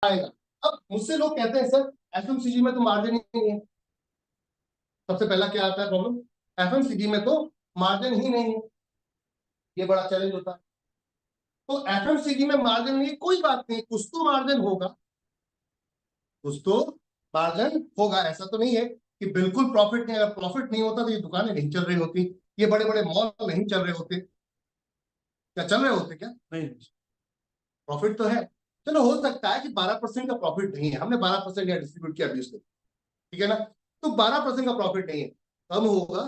आएगा। अब मुझसे लोग कहते हैं सर एफएमसीजी में तो मार्जिन ही नहीं है। सबसे पहला क्या आता है प्रॉब्लम, एफएमसीजी में तो मार्जिन ही नहीं है, ये बड़ा चैलेंज होता है। तो एफएमसीजी में मार्जिन नहीं, कोई बात नहीं, कुछ तो मार्जिन होगा, कुछ तो मार्जिन होगा। ऐसा तो नहीं है कि बिल्कुल प्रॉफिट नहीं। अगर प्रॉफिट नहीं होता तो ये दुकानें नहीं चल रही होती, ये बड़े बड़े मॉल नहीं चल रहे होते। क्या चल रहे होते? क्या नहीं, प्रॉफिट तो है। चलो हो सकता है कि 12% का प्रॉफिट नहीं है, हमने 12% या डिस्ट्रीब्यूट किया 20, ठीक है ना, तो 12% का प्रॉफिट नहीं है, कम होगा,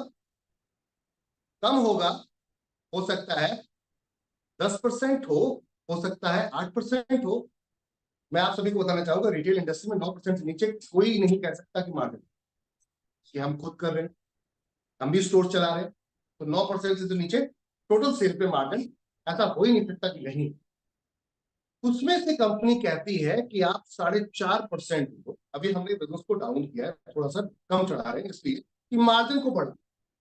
कम होगा, हो सकता है 10% हो सकता है 8% हो। मैं आप सभी को बताना चाहूंगा रिटेल इंडस्ट्री में 9% से नीचे कोई नहीं कह सकता कि मार्जिन, कि हम खुद कर रहे हैं, हम भी स्टोर चला रहे हैं, तो 9% से तो नीचे टोटल सेल पे मार्जिन ऐसा हो ही नहीं सकता कि नहीं। उसमें से कंपनी कहती है कि आप 4.5% हो। अभी हमने बिजनेस को डाउन किया है, थोड़ा सा कम चढ़ा रहे हैं इसलिए कि मार्जिन को बढ़ा।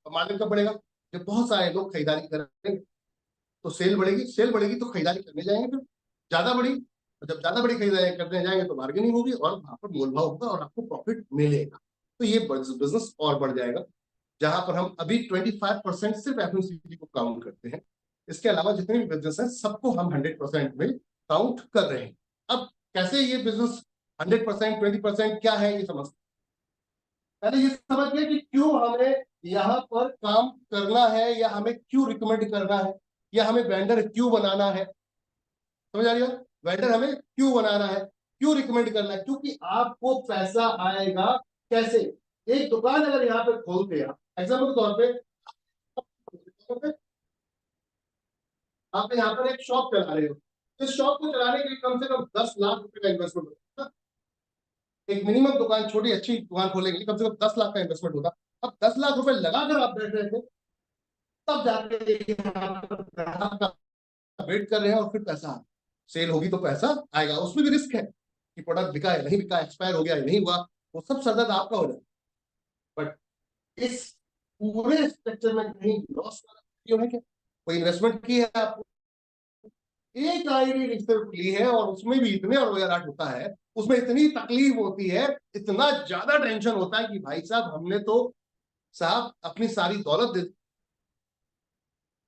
और मार्जिन कब बढ़ेगा? जब बहुत सारे लोग खरीदारी करेंगे तो सेल बढ़ेगी, सेल बढ़ेगी तो खरीदारी करने जाएंगे, फिर ज्यादा बढ़ी, और जब ज्यादा बड़ी खरीदारी करने जाएंगे तो बार्गेनिंग होगी और वहां पर मोल भाव होगा और आपको प्रॉफिट मिलेगा। तो ये बिजनेस और बढ़ जाएगा। जहां पर हम अभी 25% सिर्फ एफएमसीजी को काउंट करते हैं, इसके अलावा जितने भी बिजनेस हैं सबको हम 100% में काउंट कर रहे हैं। अब कैसे ये बिजनेस 100%, 20% क्या है ये समझ, पहले ये समझिए कि क्यों हमें यहाँ पर काम करना है, या हमें क्यों रिकमेंड करना है, या हमें वेंडर क्यों बनाना है। समझ आ रही है? वेंडर हमें क्यों बनाना है, क्यों रिकमेंड करना है, क्योंकि आपको पैसा आएगा कैसे। एक दुकान अगर यहाँ पे खोलते हैं, एग्जाम्पल के तौर पे आप यहाँ पर एक शॉप चला रहे हो, इस शॉप को चलाने के लिए कम से कम 10 लाख रुपए का इन्वेस्टमेंट होता है। एक मिनिमम दुकान, छोटी अच्छी दुकान खोलने के लिए कम से कम 10 लाख का इन्वेस्टमेंट होता। अब 10 लाख रुपए लगाकर आप बैठ रहे थे, तब जाके वेट कर रहे हैं और फिर पैसा सेल होगी तो पैसा आएगा। उसमें भी रिस्क है कि प्रोडक्ट बिका है नहीं बिका, एक्सपायर हो गया है नहीं हुआ, वो सब सरदर्द आपका हो जाए। बट इस पूरे स्ट्रक्चर में कहीं लॉस वाला है क्या? कोई इन्वेस्टमेंट की है आपको, एक आईडी सिर्फ ली है, और उसमें भी इतने रोयाराट होता है, उसमें इतनी तकलीफ होती है, इतना ज्यादा टेंशन होता है कि भाई साहब हमने तो साहब अपनी सारी दौलत दे,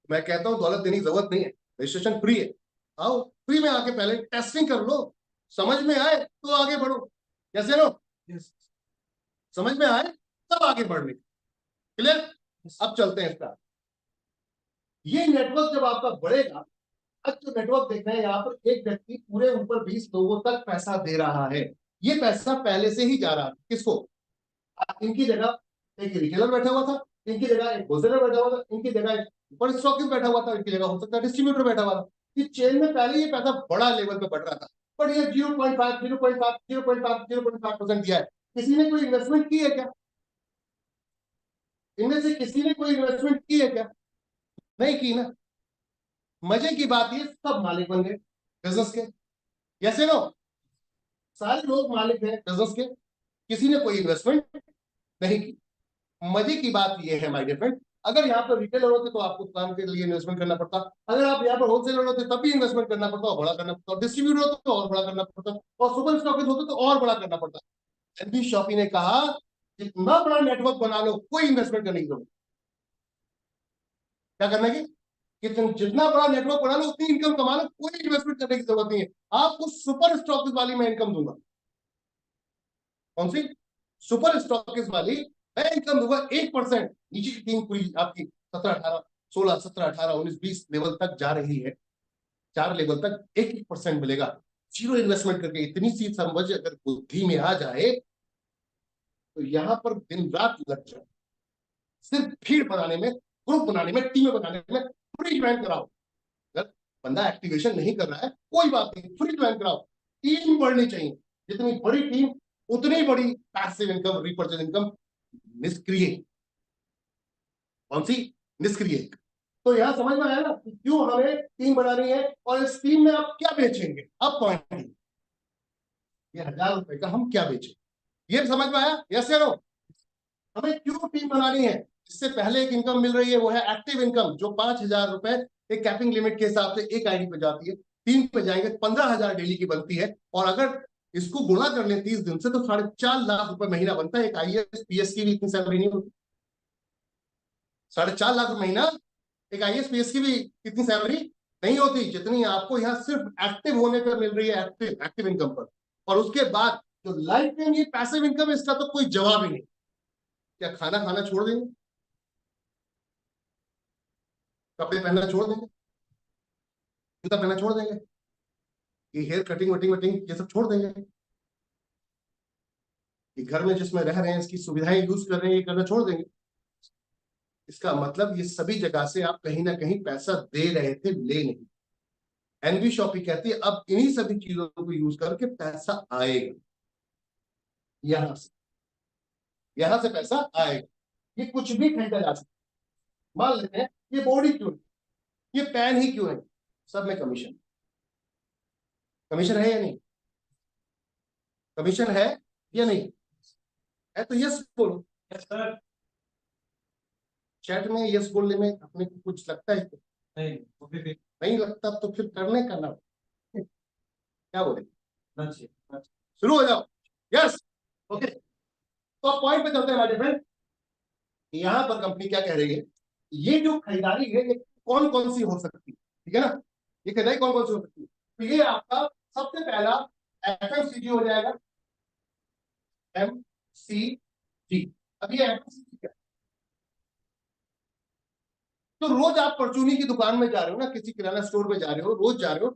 मैं कहता हूं दौलत देने की जरूरत नहीं है, रजिस्ट्रेशन फ्री है, आओ फ्री में आके पहले टेस्टिंग कर लो, समझ में आए तो आगे बढ़ो। कैसे लो? yes. समझ में आए तब आगे बढ़ने, क्लियर? अब चलते हैं इसका, ये नेटवर्क जब आपका बढ़ेगा, अब जो नेटवर्क देख रहे हैं यहाँ पर, एक व्यक्ति पूरे ऊपर 20 लोगों तक पैसा दे रहा है। ये पैसा पहले से ही जा रहा है किसको? इनकी जगह एक रिटेलर बैठा हुआ था, इनकी जगह एक होलसेलर बैठा हुआ था, इनकी जगह एक सुपर स्टॉकिस्ट बैठा हुआ था, इनकी जगह हो सकता है डिस्ट्रीब्यूटर बैठा हुआ था। इस चेन में पहले ये पैसा बड़ा लेवल पे बढ़ रहा था, पर ये 0.5 0.5 0.5 0.5% दिया है। किसी ने कोई इन्वेस्टमेंट की है क्या? इनमें से किसी ने कोई इन्वेस्टमेंट की है क्या? नहीं की ना। मजे की बात ये सब मालिक बन गए बिजनेस के, कैसे नो, सारे लोग मालिक हैं बिजनेस के, किसी ने कोई इन्वेस्टमेंट नहीं की। मजे की बात ये है माय डियर फ्रेंड, अगर यहाँ पर रिटेलर होते तो आपको दुकान के लिए इन्वेस्टमेंट करना पड़ता, अगर आप यहाँ पर होलसेलर होते तब भी इन्वेस्टमेंट करना पड़ता और बड़ा करना पड़ता, और डिस्ट्रीब्यूटर होते तो और बड़ा करना पड़ता, और सुपर स्टॉकिस्ट होते तो और बड़ा करना पड़ता। एनबी शॉपी ने कहा जितना बड़ा नेटवर्क बना लो, कोई इन्वेस्टमेंट करने की जरूरत, क्या करना की कि तुम जितना बड़ा नेटवर्क बना लो उतनी इनकम कमा लो, कोई इन्वेस्टमेंट करने की जरूरत नहीं है। आपको सुपर स्टॉकिस्ट वाली मैं इनकम दूंगा। कौन सी? सुपर स्टॉकिस्ट वाली मैं इनकम दूंगा 1%। नीचे की टीम पूरी आपकी 17 18 16 17 18 19 20 लेवल तक जा रही है, 4 लेवल तक 1% मिलेगा जीरो इन्वेस्टमेंट करके। इतनी सी समझ अगर बुद्धि में आ जाए तो यहां पर दिन रात लग जाए, सिर्फ भीड़ बनाने में, ग्रुप बनाने में, टीमें बनाने में, फ्री ज्वाइन कराओ। अगर बंदा एक्टिवेशन नहीं कर रहा है कोई बात नहीं, फ्री ज्वाइन कराओ। टीम बढ़नी चाहिए, जितनी बड़ी टीम उतनी बड़ी पैसिव इनकम, रिपर्चेज इनकम। निष्क्रिय, कौन सी? निष्क्रिय। तो यहां समझ में आया ना क्यों हमें टीम बनानी है, और इस टीम में आप क्या बेचेंगे। अब पॉइंट, ये 1000 रुपए का हम क्या बेचेंगे, ये समझ में आया? यस या नो? हमें क्यों टीम बनानी है? इससे पहले एक इनकम मिल रही है, वो है एक्टिव इनकम, जो 5000 रुपए एक कैपिंग लिमिट के हिसाब से एक आईडी पे जाती है। टीम पे जाएंगे 15,000 डेली की बनती है, और अगर इसको गुणा कर ले 30 दिन से तो 4.5 लाख रुपए महीना बनता है। एक आईएएस पीएस की भी इतनी सैलरी नहीं होती। 4.5 लाख रुपए महीना एक आईएएस पीएस की भी इतनी सैलरी नहीं होती जितनी आपको यहाँ सिर्फ एक्टिव होने पर मिल रही है, एक्टिव इनकम पर। और उसके बाद जो लाइफ टाइम ये पैसिव इनकम है, इसका तो कोई जवाब ही नहीं। क्या खाना खाना छोड़ देंगे? कपड़े पहनना छोड़ देंगे? जूता पहनना छोड़ देंगे? ये हेयर कटिंग वटिंग वटिंग ये सब छोड़ देंगे? ये घर में जिसमें रह रहे हैं इसकी सुविधाएं यूज कर रहे हैं, ये करना छोड़ देंगे? इसका मतलब ये सभी जगह से आप कहीं ना कहीं पैसा दे रहे थे, ले नहीं। एनबी शॉपी कहती है अब इन्हीं सभी चीजों को यूज करके पैसा आएगा, यहां से पैसा आएगा। ये कुछ भी खरीदा जा सकता है। मान लेते हैं ये बोर्ड ही क्यों है, ये पेन ही क्यों है, सब में कमीशन। कमीशन है या नहीं? कमीशन है या नहीं है? तो यस बोलो। Yes sir. चैट में यस बोलने में अपने को कुछ लगता है? नहीं, नहीं लगता तो फिर करने का ना, क्या बोले, अच्छी शुरू हो जाओ। Yes, okay. तो अब पॉइंट पे चलते हैं हमारे फ्रेंड। यहां पर कंपनी क्या कह रही है, ये जो खरीदारी है ये कौन कौन सी हो सकती है, ठीक है ना? ये खरीदारी कौन कौन सी हो सकती है? तो ये आपका सबसे पहला एफएमसीजी हो जाएगा। एमसीजी। अब ये एफएमसीजी क्या है? तो रोज आप परचूनी की दुकान में जा रहे हो ना, किसी किराना स्टोर में जा रहे हो, रोज जा रहे हो,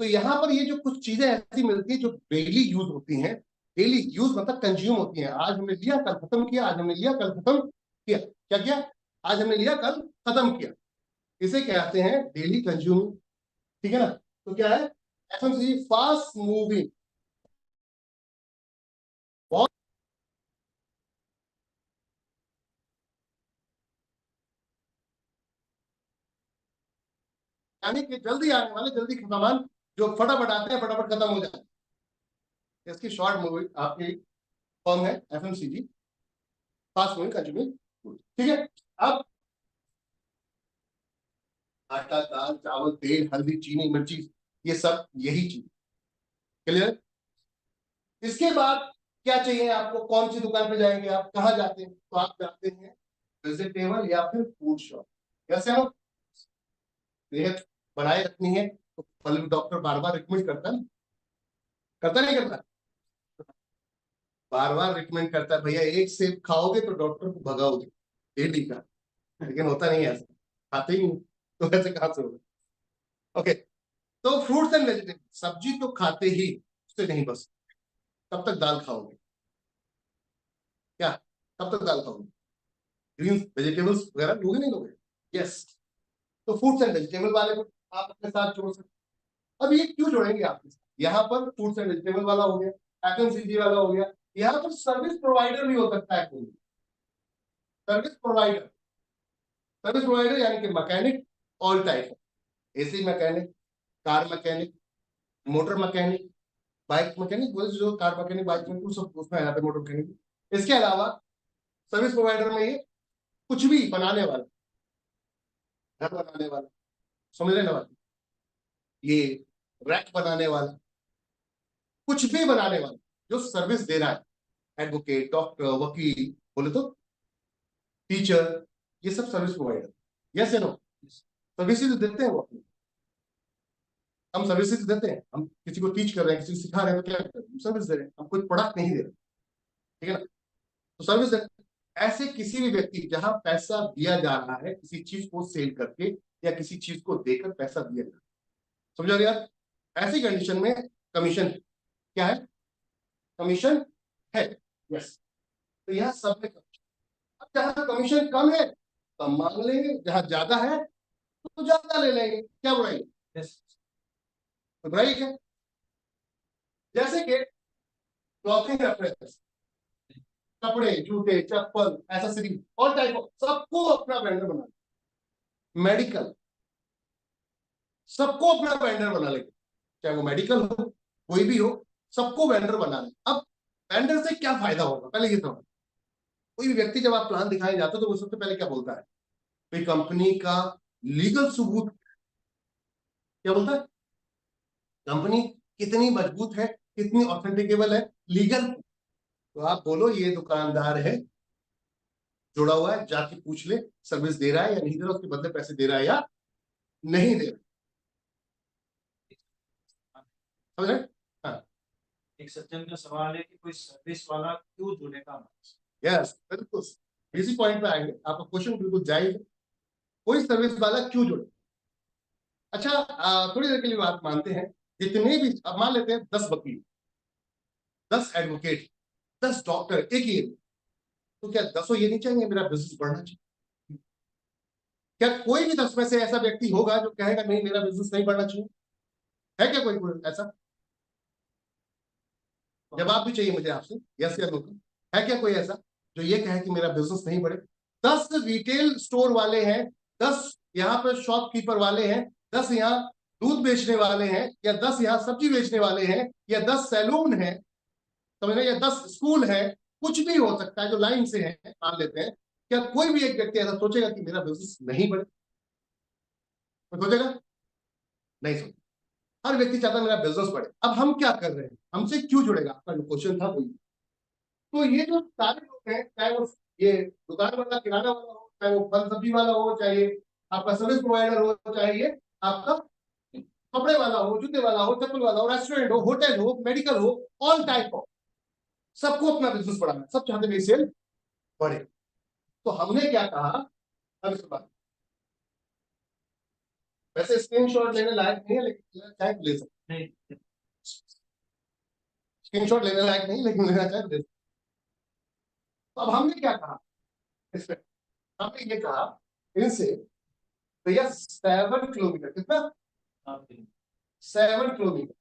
तो यहां पर ये जो कुछ चीजें ऐसी मिलती है जो डेली यूज होती हैं। डेली यूज मतलब कंज्यूम होती हैं। आज हमने लिया कल खत्म किया, आज हमने लिया कल खत्म किया। क्या किया? आज हमने लिया कल खत्म किया। इसे कहते हैं डेली कंज्यूमिंग, ठीक है ना? तो क्या है एफएमसीजी? फास्ट मूविंग, बहुत यानी कि जल्दी आने वाले, जल्दी खत्म, जो फटाफट आते हैं फटाफट खत्म हो जाते हैं। इसकी शॉर्ट मूवी आपकी फॉर्म है एफएमसीजी, फास्ट मूविंग कंज्यूमिंग, ठीक है। अब आटा दाल चावल तेल हल्दी चीनी मिर्ची, ये सब यही चीज, क्लियर? इसके बाद क्या चाहिए आपको? कौन सी दुकान पे जाएंगे आप? कहाँ जाते हैं? तो आप जाते हैं वेजिटेबल या फिर फूड शॉप। कैसे हो? सेहत बनाए रखनी है तो फल डॉक्टर बार बार रिकमेंड करता है, करता नहीं करता? बार बार रिकमेंड करता है भैया एक सेब खाओगे तो डॉक्टर को भगाओगे, डेली का। लेकिन होता नहीं है ऐसा, खाते ही नहीं, तो ऐसे कहां से होगा? ओके। तो फ्रूट्स एंड वेजिटेबल, सब्जी तो खाते ही, उससे नहीं बस। कब तक दाल खाओगे? क्या कब तक दाल खाओगे? ग्रीन वेजिटेबल्स वगैरह लोगे नहीं लोगे? यस। तो फ्रूट्स एंड वेजिटेबल वाले को आप अपने साथ जोड़ सकते हैं। अब ये क्यों जोड़ेंगे आपके साथ? यहाँ पर फ्रूट्स एंड वेजिटेबल वाला हो गया, एफएमसीजी वाला हो गया, यहाँ पर सर्विस प्रोवाइडर भी हो सकता है कोई। सर्विस प्रोवाइडर, सर्विस प्रोवाइडर यानी कि mechanic all type, AC mechanic, car mechanic, motor mechanic, bike mechanic, वो जो कार मैकेनिक बाइक मैकेनिक सब उसमें आ जाते हैं, मोटर मैकेनिक। इसके अलावा सर्विस प्रोवाइडर में ये कुछ भी बनाने वाला, घर बनाने वाला, समझ रहे ना बात? ये रैक बनाने वाला, कुछ भी बनाने वाला जो सर्विस दे रहा है, एडवोकेट डॉक्टर वकील बोले तो टीचर, ये सब सर्विस प्रोवाइडर। यस या नो? सर्विसेज देते हैं वो अपनी, हम सर्विसेज देते हैं। हम किसी को टीच कर रहे हैं, किसी को सिखा रहे हैं, तो क्या सर्विस दे रहे हैं, हम कोई प्रोडक्ट नहीं दे रहे, ठीक है ना? तो सर्विस ऐसे किसी भी व्यक्ति जहां पैसा दिया जा रहा है किसी चीज को सेल करके या किसी चीज को देकर पैसा दिया जा रहा है, समझो यार? ऐसी कंडीशन में कमीशन क्या है? कमीशन है। यस। तो यह सब में कमीशन। अब जहां कमीशन कम है कम मांग लेंगे, जहां ज्यादा है तो ज्यादा ले लेंगे, क्या बुराई? यस। तो बुराई क्या? जैसे कि क्लॉथिंग रेफरेंस, कपड़े जूते चप्पल एसेसरी ऑल टाइप ऑफ, सबको अपना ब्रांडर बना ले। मेडिकल, सबको अपना वेंडर बना लेंगे, चाहे वो मेडिकल हो कोई भी हो, सबको वेंडर बना ले। अब वेंडर से क्या फायदा होगा पहले ये समझ। कोई भी व्यक्ति जब आप प्लान दिखाए जाते हो तो वो सबसे पहले क्या बोलता है, भाई कंपनी का लीगल सबूत, क्या बोलता है? कंपनी कितनी मजबूत है कितनी ऑथेंटिकेबल है, लीगल। तो आप बोलो ये दुकानदार है, जुड़ा हुआ है, जाके पूछ ले सर्विस दे रहा है या नहीं दे रहा, उसके बदले पैसे दे रहा है या नहीं दे रहा। समझ रहे? हाँ, एक सज्जन का सवाल है कि कोई सर्विस वाला क्यों जुड़ेगा? यस, बिल्कुल इसी पॉइंट पे आएंगे। आपका क्वेश्चन बिल्कुल जायज है, कोई सर्विस वाला क्यों जुड़े। अच्छा, थोड़ी देर के लिए बात मानते हैं, जितने भी, अब मान लेते हैं 10 वकील, 10 एडवोकेट, 10 डॉक्टर एक ही, तो क्या 10 ये नहीं चाहिए मेरा बिजनेस बढ़ना चाहिए? क्या कोई भी 10 में से ऐसा व्यक्ति होगा जो कहेगा नहीं मेरा बिजनेस नहीं बढ़ना चाहिए? है क्या कोई ऐसा? जवाब भी चाहिए मुझे आपसे, यस या नो। है क्या कोई ऐसा जो ये कहे कि मेरा बिजनेस नहीं बढ़े? 10 रिटेल स्टोर वाले हैं, 10 यहाँ पे शॉपकीपर वाले हैं, 10 यहाँ दूध बेचने वाले हैं, या 10 यहाँ सब्जी बेचने वाले हैं, या 10 सैलून है, समझ रहे, या 10 स्कूल है, कुछ भी हो सकता है जो लाइन से है, मान लेते हैं। क्या कोई भी एक व्यक्ति ऐसा सोचेगा कि मेरा बिजनेस नहीं बढ़े? सोचेगा? नहीं सोचेगा। हर व्यक्ति चाहता है मेरा बिजनेस बढ़े। अब हम क्या कर रहे हैं, हमसे क्यों जुड़ेगा, आपका जो क्वेश्चन था वही। तो ये जो सारे लोग हैं, चाहे वो ये दुकान वाला, किराना वाला हो, चाहे वो फल सब्जी वाला हो, चाहे ये आपका सर्विस प्रोवाइडर हो, चाहे ये आपका कपड़े वाला हो, जूते वाला हो, चप्पल वाला हो, रेस्टोरेंट हो, होटल हो, मेडिकल हो, ऑल टाइप हो, सबको अपना बिजनेस बढ़ाना, सब चाहते मेरी सेल बढ़े। तो हमने क्या कहा, अब इस बात, वैसे स्क्रीनशॉट लेने लायक नहीं है, लेकिन चाहे तो ले सकते हैं। स्क्रीनशॉट लेने लायक नहीं, लेकिन लेना चाहे तो ले सकते। तो अब हमने क्या कहा इसमें, हमने ये कहा इनसे, भैया 7 किलोमीटर, कितना, 7 किलोमीटर।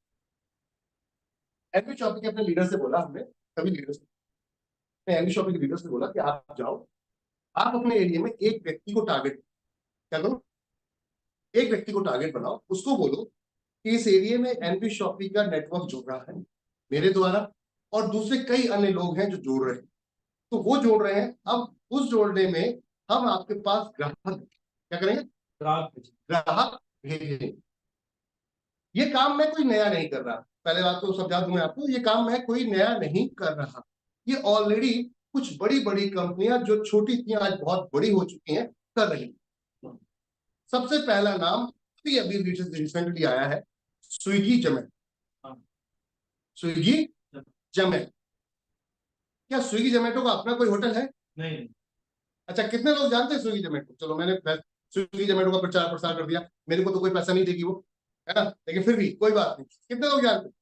एनवी शॉपिंग के अपने लीडर से बोला हमने, सभी लीडर से, एनवी शॉपिंग के लीडर से बोला कि आप जाओ, आप अपने एरिया में एक व्यक्ति को टारगेट, क्या करो, एक व्यक्ति को टारगेट बनाओ, उसको बोलो कि इस एरिया में एनवी शॉपिंग का नेटवर्क जुड़ रहा है मेरे द्वारा, और दूसरे कई अन्य लोग हैं जो जोड़ रहे हैं, तो वो जोड़ रहे हैं। अब उस जोड़ने में हम आपके पास ग्राहक क्या करेंगे, ग्राहक भेजेंगे। ये काम मैं कोई नया नहीं कर रहा, पहले बात तो समझा दूं मैं आपको, ये काम मैं कोई नया नहीं कर रहा, ये ऑलरेडी कुछ बड़ी बड़ी कंपनियां जो छोटी थी आज बहुत बड़ी हो चुकी हैं कर रही। सबसे पहला नाम अभी अभी रिसेंटली आया है, स्विगी जोमेटो। स्विगी जोमेटो, क्या स्विगी जोमेटो का अपना कोई होटल है? नहीं। अच्छा, कितने लोग जानते हैं स्विगी जोमेटो? चलो मैंने स्विगी जोमेटो का प्रचार प्रसार कर दिया, मेरे को तो कोई पैसा नहीं देगी वो, है ना, लेकिन फिर भी कोई बात नहीं। कितने लोग जानते हैं,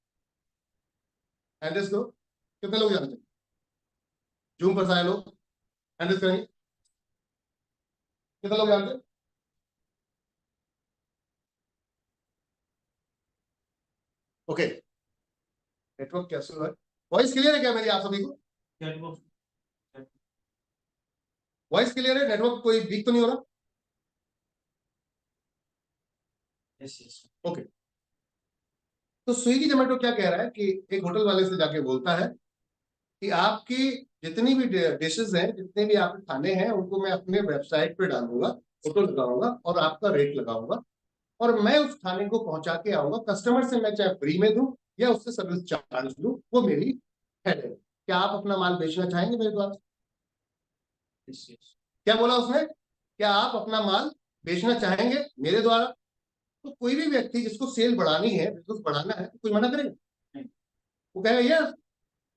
हैंडल्स करो, कितने लोग जानते हैं? जूम पर सारे लोग हैंडल्स करेंगे, कितने लोग जानते हैं? ओके, नेटवर्क कैसे हो रहा है? वॉइस क्लियर है क्या मेरी आप सभी को? वॉइस क्लियर है, नेटवर्क कोई वीक तो नहीं हो रहा? ओके। तो स्विगी जोमेटो क्या कह रहा है कि एक होटल वाले से जाके बोलता है कि आपकी जितनी भी डिशेस हैं, जितने भी आपके खाने हैं, उनको मैं अपने वेबसाइट पे डालूंगा, फोटो लगाऊंगा और आपका रेट लगाऊंगा, और मैं उस खाने को पहुंचा के आऊंगा कस्टमर से, मैं चाहे फ्री में दूं या उससे सर्विस चार्ज दूं, वो मेरी है। क्या आप अपना माल बेचना चाहेंगे मेरे द्वारा? क्या बोला उसने, क्या आप अपना माल बेचना चाहेंगे मेरे द्वारा? तो कोई भी व्यक्ति जिसको सेल बढ़ानी है, बिजनेस बढ़ाना है, तो कोई मना करेगा? वो कहेगा यस।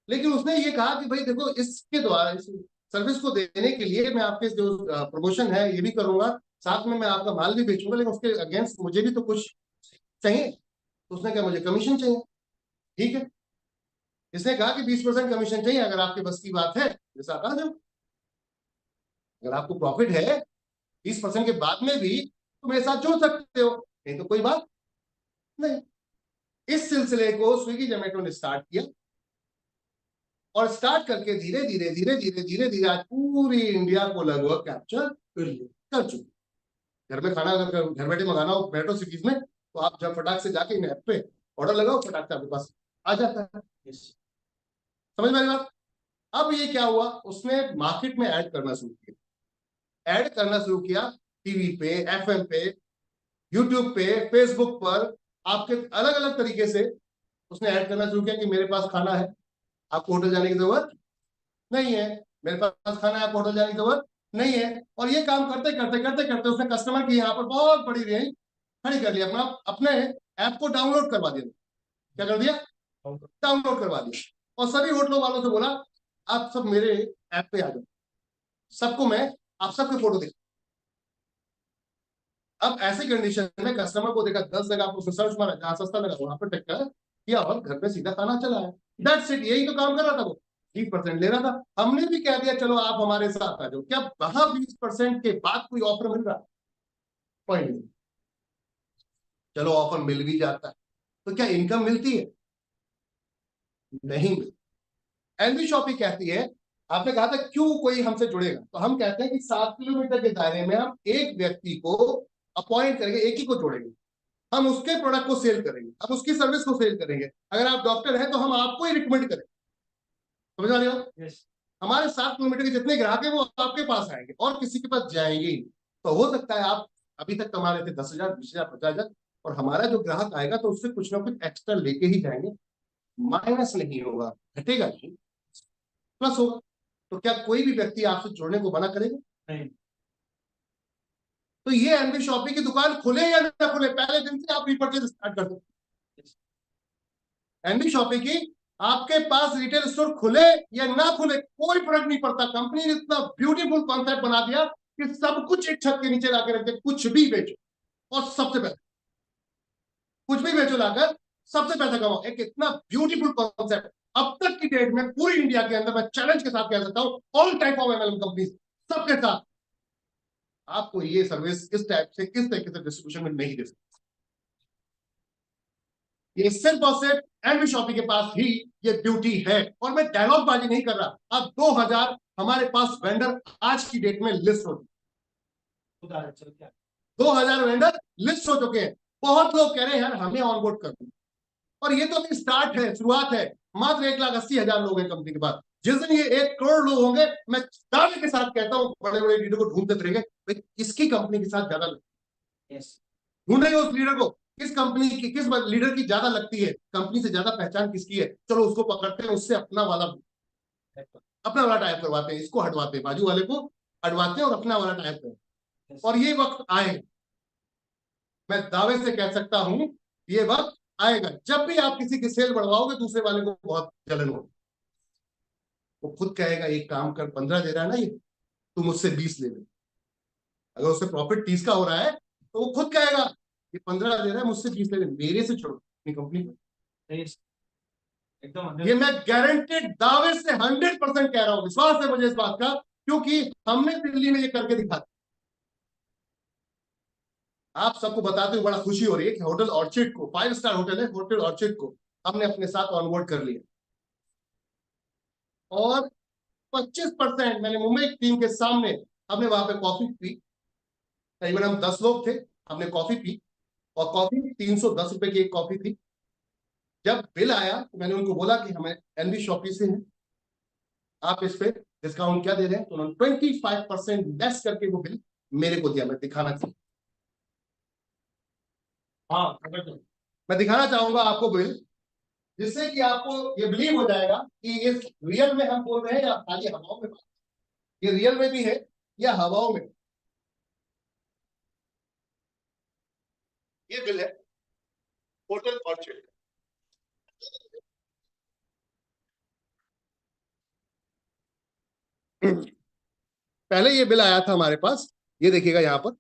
लेकिन उसने ये कहा कि भाई देखो, इसके द्वारा, इस सर्विस को देने के लिए मैं आपके जो प्रमोशन है ये भी करूंगा, साथ में मैं आपका माल भी बेचूंगा, लेकिन उसके अगेंस्ट मुझे भी तो कुछ चाहिए। तो उसने कहा मुझे कमीशन चाहिए। ठीक है, इसने कहा कि 20% कमीशन चाहिए, अगर आपके बस की बात है जैसा कहा जाओ, अगर आपको प्रॉफिट है 20% के बाद में भी तो मेरे साथ जोड़ सकते हो, नहीं तो कोई बात नहीं। इस सिलसिले को स्विगी जोमेटो ने स्टार्ट किया, और स्टार्ट करके धीरे धीरे धीरे धीरे धीरे धीरे आज पूरी इंडिया को लगभग कैप्चर कर चुके। घर में खाना अगर घर बैठे मंगाना हो मेट्रो सिटीज में, तो आप जब फटाक से जाके इन ऐप पे ऑर्डर लगाओ, फटाक से आपके पास आ जाता है। समझ में आई बात? अब ये क्या हुआ, उसने मार्केट में ऐड करना शुरू किया, ऐड करना शुरू किया, टीवी पे, एफएम पे, यूट्यूब पे, फेसबुक पर, आपके अलग अलग तरीके से उसने ऐड करना शुरू किया कि मेरे पास खाना है, आपको होटल जाने की जरूरत नहीं है, मेरे पास खाना है, आपको होटल जाने की जरूरत नहीं है। और ये काम करते करते करते करते उसने कस्टमर की यहाँ पर बहुत बड़ी रेंज खड़ी कर ली, अपना अपने ऐप को डाउनलोड करवा दिया। क्या कर दिया? डाउनलोड करवा दिया। और सभी होटलों वालों से बोला आप सब मेरे ऐप पे आ जाओ, सबको मैं आप सबके फोटो दिखा। अब ऐसी कंडीशन में कस्टमर को देखा 10 जगह आपको सर्च मारा, जहां सस्ता लगा वहां पर टक्कर किया और घर पे सीधा खाना चला है। दैट्स इट, यही तो काम कर रहा था वो, 20% ले रहा था। हमने भी कह दिया चलो आप हमारे साथ आ जाओ। क्या वहां 20% के बाद कोई ऑफर मिल रहा? पॉइंट नहीं। चलो ऑफर मिल भी जाता है तो क्या इनकम मिलती है? नहीं मिलती। एनबी शॉपी कहती है, आपने कहा था क्यों कोई हमसे जुड़ेगा, तो हम कहते हैं कि 7 किलोमीटर के दायरे में हम एक व्यक्ति को अपॉइंट करेंगे, एक ही को जोड़ेंगे, हम उसके प्रोडक्ट को सेल करेंगे, हम उसकी सर्विस को सेल करेंगे। अगर आप डॉक्टर हैं तो हम आपको ही रिकमेंड करेंगे। समझ आ रही हो? यस। हमारे 7 किलोमीटर के जितने ग्राहक हैं वो आपके पास आएंगे और किसी के पास जाएंगे ही नहीं। तो हो सकता है आप अभी तक कमा रहे थे 10,000, 20,000, 50,000, और हमारा जो ग्राहक आएगा तो उससे कुछ ना कुछ एक्स्ट्रा लेके ही जाएंगे, माइनस नहीं होगा, घटेगा नहीं, प्लस होगा। तो क्या कोई भी व्यक्ति आपसे जुड़ने को मना करेगा? नहीं। तो ये एनबी शॉपी की दुकान खुले या ना खुले, पहले दिन से आप रीपरचेज स्टार्ट कर दो। एनबी शॉपी की आपके पास रिटेल स्टोर खुले या ना खुले कोई फर्क नहीं पड़ता। कंपनी ने इतना ब्यूटीफुल कॉन्सेप्ट बना दिया कि सब कुछ एक छत के नीचे लाके रख दे, कुछ भी बेचो और सबसे पहले कुछ भी बेचो लाकर सबसे पैसा कमाओ। एक इतना ब्यूटीफुल कॉन्सेप्ट अब तक की डेट में पूरी इंडिया के अंदर मैं चैलेंज के साथ कह सकता हूं, all type of MLM company सबके साथ आपको ये सर्विस इस टाइप से किस तरीके से डिस्ट्रीब्यूशन में नहीं दे सकते। ये सिर्फ और सिर्फ एनबी शॉपी के पास ही ये ब्यूटी है। और मैं डायलॉग बाजी नहीं कर रहा। अब 2000 हमारे पास वेंडर आज की डेट में लिस्ट हो चुके हैं, 2000 वेंडर लिस्ट हो चुके हैं। बहुत लोग कह रहे हैं यार हमें ऑनबोर्ड कर दो, और ये तो अभी स्टार्ट है, शुरुआत है। मात्र 1,80,000 लोग हैं कंपनी के पास। जिस दिन ये 1 करोड़ लोग होंगे, मैं दावे के साथ कहता हूं बड़े बड़े लीडर को ढूंढते फिरेंगे भाई किसकी कंपनी के साथ ज्यादा ढूंढेंगे उस लीडर को, किस कंपनी की किस लीडर की ज्यादा लगती है, कंपनी से ज्यादा पहचान किसकी है, चलो उसको पकड़ते हैं, उससे अपना वाला टाइप करवाते हैं, इसको हटवाते हैं, बाजू वाले को हटवाते हैं और अपना वाला टाइप करते हैं। और ये वक्त आएगा, मैं दावे से कह सकता हूं ये वक्त आएगा जब भी आप किसी की सेल बढ़वाओगे दूसरे वाले को बहुत जलन होगी। वो खुद कहेगा एक काम कर, 15 दे रहा है ना ये, तू मुझसे 20 ले ले। अगर उससे प्रॉफिट 30 का हो रहा है तो वो खुद कहेगा ये 15 दे रहा है, मुझसे 20 ले ले, मेरे से छोड़ो अपनी कंपनी को। एकदम ये मैं गारंटेड दावे से 100% कह रहा हूं, विश्वास है मुझे इस बात का, क्योंकि हमने दिल्ली में ये करके दिखा। आप सबको बताते हुए बड़ा खुशी हो रही है कि होटल ऑर्चिड को, 5 स्टार होटल है होटल ऑर्चिड को, हमने अपने साथ ऑनबोर्ड कर लिया। और 25% मैंने मुंबई की टीम के सामने हमने वहां पे कॉफी पी, करीबन हम 10 लोग थे, हमने कॉफी पी, और कॉफी 310 रुपए की एक कॉफी थी। जब बिल आया तो मैंने उनको बोला कि हमें एनबी शॉपी से हैं, आप इस पे डिस्काउंट क्या दे रहे हैं, तो उन्होंने 25% लेस करके वो बिल मेरे को दिया। मैं दिखाना चाहिए, हाँ मैं दिखाना चाहूंगा आपको बिल, जिससे कि आपको ये बिलीव हो जाएगा कि ये रियल में हम बोल रहे हैं या खाली हवाओं में। ये रियल में भी है या हवाओं में। ये बिल है होटल ऑर्चिड। पहले ये बिल आया था हमारे पास, ये देखिएगा यहाँ पर,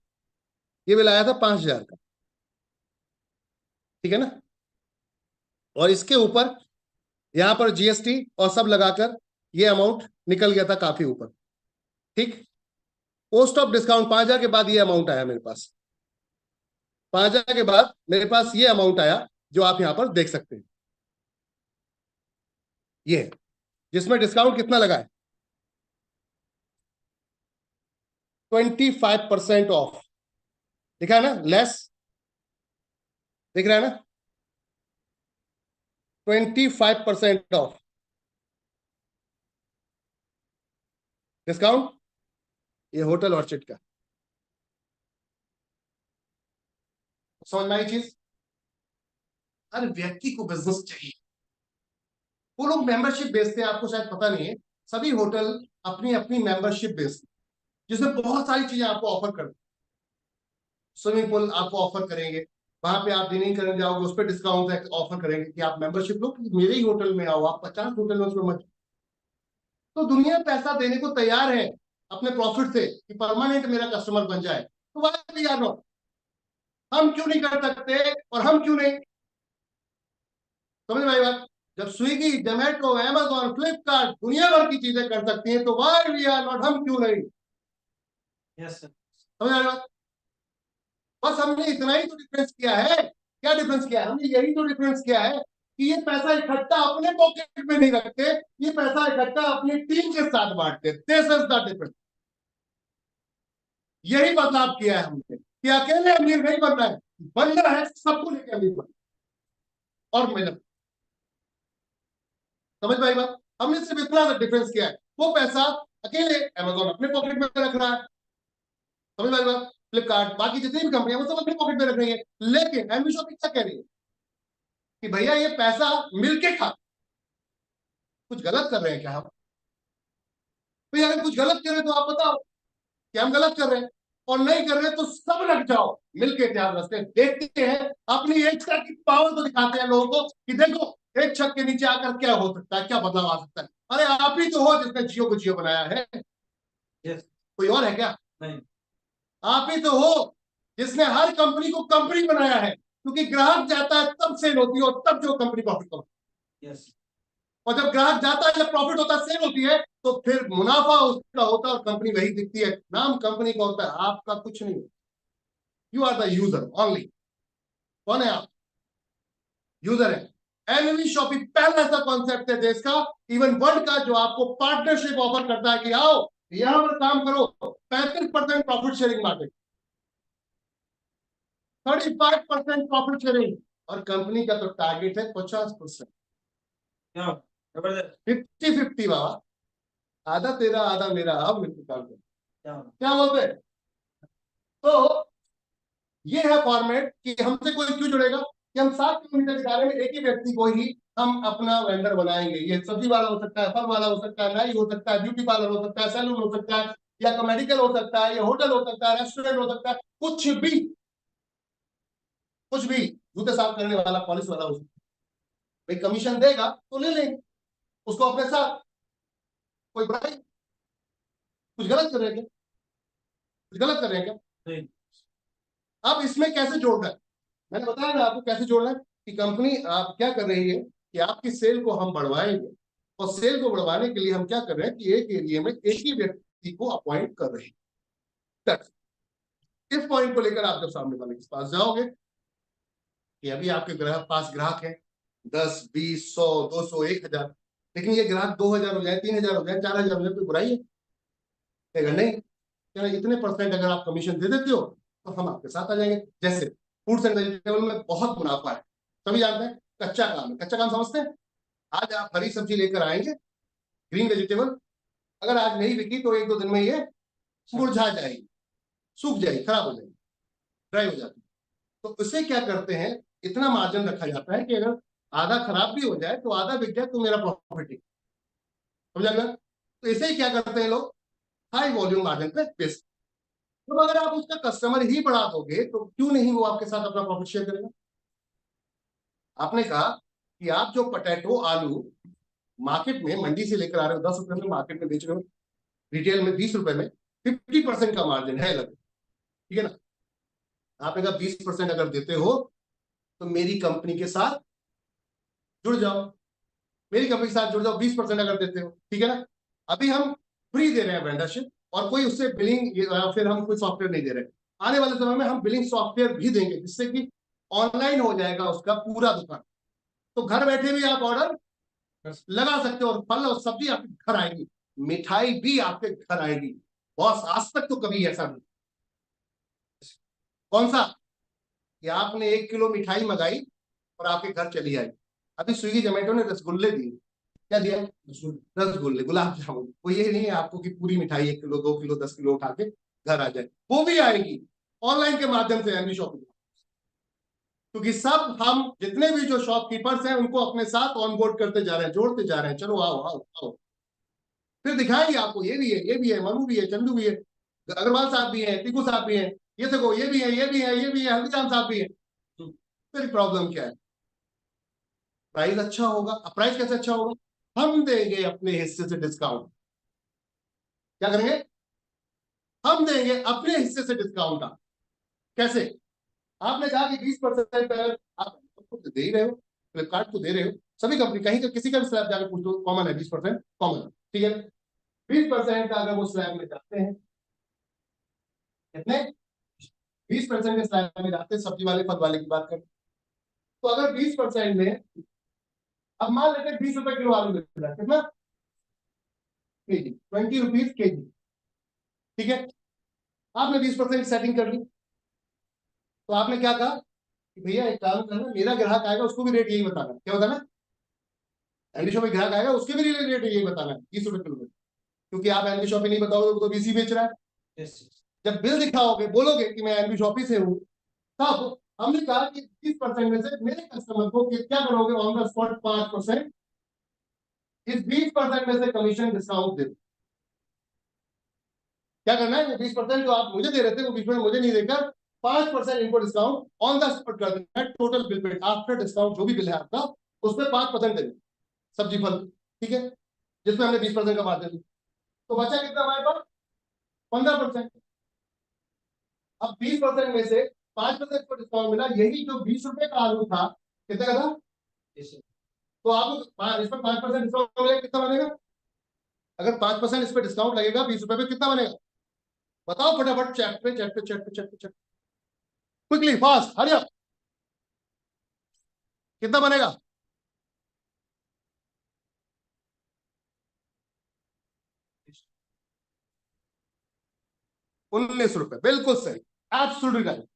ये बिल आया था 5,000 का, ठीक है ना। और इसके ऊपर यहाँ पर जीएसटी और सब लगाकर ये अमाउंट निकल गया था काफी ऊपर, ठीक। पोस्ट ऑफ डिस्काउंट 5,000 के बाद ये अमाउंट आया मेरे पास, 5,000 के बाद मेरे पास ये अमाउंट आया जो आप यहाँ पर देख सकते हैं। ये जिसमें डिस्काउंट कितना लगा है, 25% ऑफ, दिखा है ना, लेस, दिख रहा है ना, 25% ऑफ डिस्काउंट, ये होटल ऑर्चिड का। समझ में आई चीज? हर व्यक्ति को बिजनेस चाहिए, वो लोग मेंबरशिप बेचते हैं, आपको शायद पता नहीं है, सभी होटल अपनी अपनी मेंबरशिप बेचते हैं, जिसमें बहुत सारी चीजें आपको ऑफर करते हैं। स्विमिंग पूल आपको ऑफर करेंगे, वहां पे आप डिनिंग करने जाओगे उस पर डिस्काउंट ऑफर करेंगे कि आप मेंबरशिप लो, मेरे ही होटल में आओ, आप 50 होटल में उसमें मत। तो दुनिया पैसा देने को तैयार है अपने प्रॉफिट से कि परमानेंट मेरा कस्टमर बन जाए, तो वाई वी आर नॉट? हम क्यों नहीं कर सकते और हम क्यों नहीं? समझ में आई बात? जब स्विगी, जोमेटो, अमेजॉन, फ्लिपकार्ट दुनिया भर की चीजें कर सकती हैं, तो वाई वी आर नॉट? हम क्यों नहीं? Yes sir. समझ आई बात? बस हमने इतना ही तो डिफरेंस किया है। क्या डिफरेंस किया है? हमने यही तो डिफरेंस किया है कि ये पैसा इकट्ठा अपने पॉकेट में नहीं रखते, ये पैसा इकट्ठा अपनी टीम के साथ बांटते। This is the difference. यही बदलाव किया है हमने कि अकेले अमीर नहीं बनना है, बनना है सबको लेकर अमीर बनना और मेहनत। समझ पाई बात? हमने सिर्फ इतना सा डिफरेंस किया है, वो पैसा अकेले अमेजोन अपने पॉकेट में रख रहा है, समझ पाई बात? फ्लिपकार्ट, बाकी जितनी भी कंपनियां वो सब अपने पॉकेट में रख रही है। लेकिन एमवी शॉपिंग क्या कह रही है कि भैया ये पैसा मिलके खा। कुछ गलत कर रहे हैं क्या हम? भैया अगर कुछ गलत कर रहे हैं तो आप बताओ कि हम गलत कर रहे हैं, और नहीं कर रहे तो सब लग जाओ मिलके ध्यान रखते देखते हैं, अपनी एक छत की पावर तो दिखाते हैं लोगों को कि देखो एक छत के नीचे आकर क्या हो सकता है, क्या बदलाव आ सकता है। अरे आप ही तो हो जिसने जियो को जियो बनाया है, यस। कोई और है क्या? नहीं। आप ही तो हो जिसने हर कंपनी को कंपनी बनाया है, क्योंकि ग्राहक जाता है तब सेल होती है और तब जो कंपनी प्रॉफिट करती है। यस। और जब ग्राहक जाता है, जब प्रॉफिट होता है, सेल होती है, तो फिर मुनाफा उसका होता है और कंपनी वही दिखती है। नाम कंपनी का होता है, आपका कुछ नहीं। You are the user only. कौन है आप? यूजर है। एनवी शॉपिंग पहला ऐसा कॉन्सेप्ट है देश का, इवन वर्ल्ड का, जो आपको पार्टनरशिप ऑफर करता है कि आओ यहां पर काम करो, 35% profit sharing market, 35% profit sharing, और कंपनी का तो टारगेट है 50%। क्या जबरदस्त। 50-50 बाबा, आधा तेरा आधा मेरा, अब मिलकर काम करो। क्या क्या बोलते हैं? तो ये है फॉर्मेट कि हमसे कोई क्यों जुड़ेगा, कि हम 7 किलोमीटर के दायरे में एक ही व्यक्ति को ही हम अपना वेंडर बनाएंगे। ये सब्जी वाला हो सकता है, फल वाला हो सकता है, नाई हो सकता है, ब्यूटी पार्लर हो सकता है, सैलून हो सकता है, या मेडिकल हो सकता है, या होटल हो सकता है, रेस्टोरेंट हो सकता है, कुछ भी, कुछ भी। जूते साफ करने वाला, पॉलिश वाला हो सकता है। भाई कमीशन देगा तो ले लेंगे उसको अपने साथ, कोई बुराई? कुछ गलत कर रहे हैं क्या? कुछ गलत कर रहे हैं क्या? नहीं। अब इसमें कैसे जोड़ना है? मैंने बताया ना आपको कैसे जोड़ना है, कि कंपनी आप क्या कर रही है कि आपकी सेल को हम बढ़वाएंगे, और सेल को बढ़वाने के लिए हम क्या कर रहे हैं कि एक एरिया में एक ही व्यक्ति को अपॉइंट कर रहे हैं। इस पॉइंट को लेकर आप जब सामने वाले के पास जाओगे कि अभी आपके ग्राहक पास ग्राहक है 10, 20, 100, 200, 1000, लेकिन ये ग्राहक 2000 हो जाए, 3000 हो जाए, 4000 हो जाए, कोई बुराई है? अगर नहीं, क्या इतने परसेंट अगर आप कमीशन दे देते हो तो हम आपके साथ आ जाएंगे। जैसे फ्रूट्स एंड वेजिटेबल में बहुत मुनाफा है, सभी जानते हैं। कच्चा काम है, कच्चा काम समझते हैं। आज आप हरी सब्जी लेकर आएंगे, ग्रीन वेजिटेबल, अगर आज नहीं बिकी तो 1-2 दिन में ये मुरझा जाएगी, सूख जाएगी, खराब हो जाएगी, ड्राई हो जाती है। तो उससे क्या करते हैं, इतना मार्जिन रखा जाता है कि अगर आधा खराब भी हो जाए तो आधा बिक जाए तो मेरा प्रॉफिट है। समझा गया? तो इसे क्या करते हैं लोग, हाई वॉल्यूम मार्जिन पे बेच। तो अगर आप उसका कस्टमर ही बढ़ा दोगे तो क्यों नहीं वो आपके साथ अपना प्रॉफिट शेयर करेगा? आपने कहा कि आप जो पोटैटो, आलू मार्केट में मंडी से लेकर आ रहे हो 10 रुपए में, मार्केट में बेच रहे हो रिटेल में 20 रुपए में, 50% का मार्जिन है लगे, ठीक है ना? आप अगर 20% अगर देते हो तो मेरी कंपनी के साथ जुड़ जाओ, मेरी कंपनी के साथ जुड़ जाओ, 20% अगर देते हो, ठीक है ना? अभी हम फ्री दे रहे हैं वेंडरशिप, और कोई उससे बिलिंग, फिर हम कोई सॉफ्टवेयर नहीं दे रहे। आने वाले समय में हम बिलिंग सॉफ्टवेयर भी देंगे, जिससे कि ऑनलाइन हो जाएगा उसका पूरा दुकान, तो घर बैठे भी आप ऑर्डर लगा सकते हो, और फल और सब्जी आपके घर आएगी, मिठाई भी आपके घर आएगी। बॉस आज तक तो कभी ऐसा नहीं। कौन सा? कि आपने 1 किलो मिठाई मंगाई और आपके घर चली आई। अभी स्विगी जोमेटो ने रसगुल्ले दिए, क्या दिया? रसगुल्ले, गुलाब जामुन। वो ये नहीं है आपको कि पूरी मिठाई 1 किलो, 2 किलो, 10 किलो उठा के घर आ जाए, वो भी आएगी ऑनलाइन के माध्यम से, एमवी शॉपिंग। क्योंकि सब हम जितने भी जो शॉपकीपर्स हैं उनको अपने साथ ऑनबोर्ड करते जा रहे हैं, जोड़ते जा रहे हैं, चलो आओ आओ आओ। फिर दिखाएंगे आपको ये भी है, ये भी है, मनु भी है, चंदू भी है, अग्रवाल साहब भी हैं, टीकू साहब भी हैं, ये देखो ये भी है, ये भी है, ये भी है, हल्दीराम साहब भी है। फिर प्रॉब्लम क्या है? प्राइस अच्छा होगा। अब प्राइस कैसे अच्छा होगा? हम देंगे अपने हिस्से से डिस्काउंट। क्या करेंगे? हम देंगे अपने हिस्से से डिस्काउंट। कैसे? आपने कहा कि 20% आप खुद दे ही रहे हो, फ्लिपकार्ट को दे रहे हो, सभी कंपनी कहीं का किसी का भी स्लैब जाकर पूछ लो, कॉमन है 20%, कॉमन है, ठीक है। 20% का अगर वो स्लैब में जाते हैं, कितने? 20% के स्लैब में जाते हैं, सब्जी वाले फल वाले की बात करें तो अगर 20% में, अब मान लेते हैं 20 रुपए किलो आलू मिल रहा है, कितना? केजी, 20 रुपीज केजी, ठीक है। आपने 20% सेटिंग कर ली, तो आपने क्या कहा कि भैया एक काम करना, मेरा ग्राहक आएगा उसको भी रेट यही बताना। क्या बताना? एमडी शॉप में ग्राहक आएगा उसके भी रेट यही बताना है, 20 रुपए किलो में, क्योंकि आप एमडी शॉप में नहीं बताओगे तो बीसी बेच रहा है। Yes. जब बिल दिखाओगे, बोलोगे कि मैं एमडी शॉप से हूँ, तब हमने कहा कि 20% में से मेरे कस्टमर को क्या करोगे? ऑन द स्पॉट 5%, इस 20% में से कमीशन डिस्काउंट दे दो। क्या करना है? वो 20% जो आप मुझे दे रहे थे वो 20% मुझे नहीं देकर 5% इनको डिस्काउंट ऑन द स्पॉट कर देना है। Total bill pay after discount जो भी बिल है आपका, उसमें 5% दे देना, सब्जी फल, ठीक है, जिसमें हमने 20% का मार्जिन दिया। तो बचा कितना हमारे पास? 15%। अब 20% में से 5% को डिस्काउंट मिला, यही जो 20 रुपए का आलू था, कितने का था? Yes. तो आपको इसमें 5% डिस्काउंट मिलेगा, कितना बनेगा? अगर 5% इस पे डिस्काउंट लगेगा 20 रुपए पे, कितना बनेगा? बताओ फटाफट, चेक पे चेक पे चेक पे चेक पे check, quickly fast hurry up, कितना बनेगा? 19 रुपए, बिल्कुल सही, एब्सोल्युटली राइट।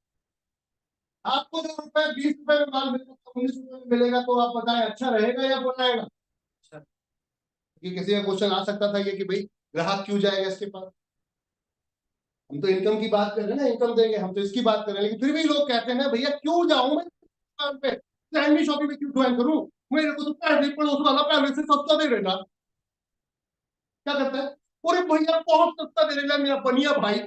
आपको जो रुपए 20 रुपए में माल मिलेगा, 19 रुपए में मिलेगा, तो आप बताएं अच्छा रहेगा या बुरा रहेगा? अच्छा। कि किसी का क्वेश्चन आ सकता था ये कि भाई ग्राहक क्यों जाएगा इसके पास? हम तो इनकम की बात कर रहे हैं ना, इनकम देंगे, हम तो इसकी बात कर रहे हैं, लेकिन फिर भी लोग कहते हैं ना भैया क्यों जाऊं मैं दुकान पे, सैंडविच शॉपिंग में क्यों ज्वाइन करूं, मेरे को तो पहले पड़ोस वाला पहले से सस्ता दे रहा। क्या करता है? अरे भैया बहुत सस्ता दे रहा है मेरा बनिया भाई,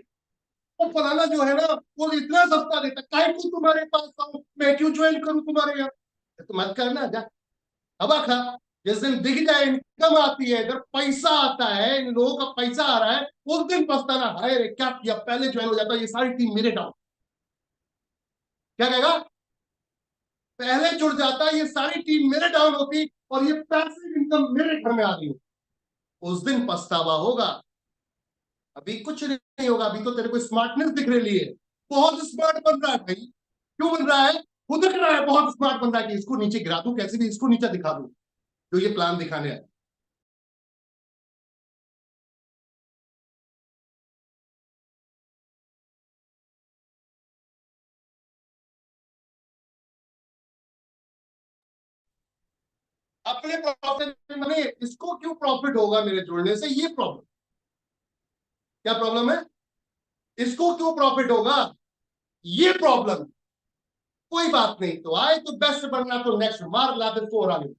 वो फलाना जो है ना वो इतना सस्ता देता है, काहे को तुम्हारे पास आऊं, मैं क्यों ज्वाइन करूं तुम्हारे यहाँ? तो मत करना जा, हवा खा। जिस दिन दिख जाए इनकम आती है, इधर पैसा आता है, इन लोगों का पैसा आ रहा है, उस दिन पछताना, हाय रे क्या किया, पहले ज्वाइन हो जाता, ये सारी टीम मेरे डाउन। क्या कहेगा? पहले जुड़ जाता, ये सारी टीम मेरे डाउन होती और ये पैसिव इनकम मेरे घर में आ रही हो, उस दिन पछतावा होगा। अभी कुछ नहीं होगा, अभी तो तेरे को स्मार्टनेस दिख रही है, बहुत स्मार्ट बन रहा है भाई। क्यों बन रहा है? वो दिख रहा है बहुत स्मार्ट बन रहा है कि इसको नीचे गिरा दूं, कैसे भी इसको नीचे दिखा दूं, जो ये प्लान दिखाने है। अपने प्रॉफिट में इसको क्यों प्रॉफिट होगा मेरे जुड़ने से, ये प्रॉब्लम। क्या प्रॉब्लम है? इसको क्यों प्रॉफिट होगा, ये प्रॉब्लम। कोई बात नहीं, तो आए तो बेस्ट बनना, तो नेक्स्ट मार ला दे 4 आने।